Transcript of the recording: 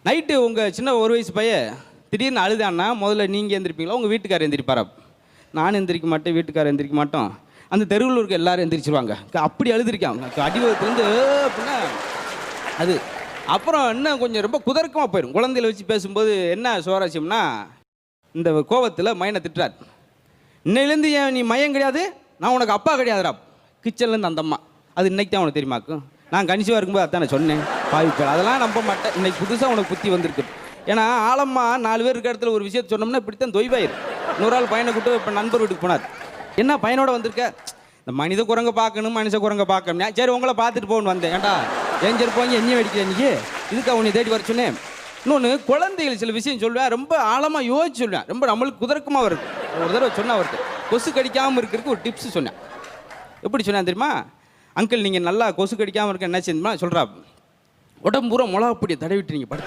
Night உங்கள் சின்ன ஒரு வயசு பையன் திடீர்னு அழுதான்னா முதல்ல நீங்கள் எந்திரிப்பீங்களா உங்கள் வீட்டுக்காரர் எந்திரிப்பாரா? நான் எந்திரிக்க மாட்டேன், வீட்டுக்காரர் எந்திரிக்க மாட்டோம். அந்த தெருவில் இருக்க எல்லாரும் எந்திரிச்சிருவாங்க. அப்படி அழுதுருக்காங்க அடிவத்துலேருந்து அப்படின்னா அது. அப்புறம் இன்னும் கொஞ்சம் ரொம்ப குதர்க்கமாக போயிடும். குழந்தையில வச்சு பேசும்போது என்ன சுவாரஸ்யம்னா, இந்த கோவத்தில் மையனை திட்டுறார். இன்னையிலேருந்து ஏன் நீ மையம் கிடையாது, நான் உனக்கு அப்பா கிடையாதுடா. கிச்சன்லேருந்து அந்த அம்மா அது இன்னைக்கு தான் உனக்கு தெரியுமாக்கும். நான் கணிச்சிவாக இருக்கும்போது அதான் நான் சொன்னேன். பாவிப்பேன் அதெல்லாம் நம்ப மாட்டேன். இன்னைக்கு புதுசாக உனக்கு புத்தி வந்திருக்கு. ஏன்னா ஆழமா 4 பேர் இருக்க இடத்துல ஒரு விஷயத்தை சொன்னோம்னா இப்படித்தான் தொய்வாயிரு. இன்னொரு ஆள் பையனை கூட்டு இப்போ நண்பர் வீட்டுக்கு போனார். என்ன பையனோட வந்திருக்க? இந்த மனித குரங்க பார்க்கணும், மனுஷ குரங்க பார்க்கணும். சரி உங்களை பார்த்துட்டு போகணுன்னு வந்தேன். ஏன்டா ஏஞ்சர் போங்க எண்ணெய் வெடிக்கிறேன் நீ, இதுக்கு அவனை தேடி வர சொன்னேன். இன்னொன்று குழந்தைகள் சில விஷயம் சொல்லுவேன், ரொம்ப ஆழமாக யோசிச்சு சொல்லுவேன். ரொம்ப நம்மளுக்கு குதர்க்கமாக வருது. ஒரு தடவை சொன்ன அவருக்கு கொசு கடிக்காமல் இருக்கிறதுக்கு ஒரு டிப்ஸ் சொன்னேன். எப்படி சொன்னேன் தெரியுமா? அங்கிள் நீங்கள் நல்லா கொசு கடிக்காமல் இருக்க என்ன செய்யணுமா சொல்கிறா, உடம்பு பூரா மிளகாப்பொடியை தடவிட்டு நீங்கள் படுத்து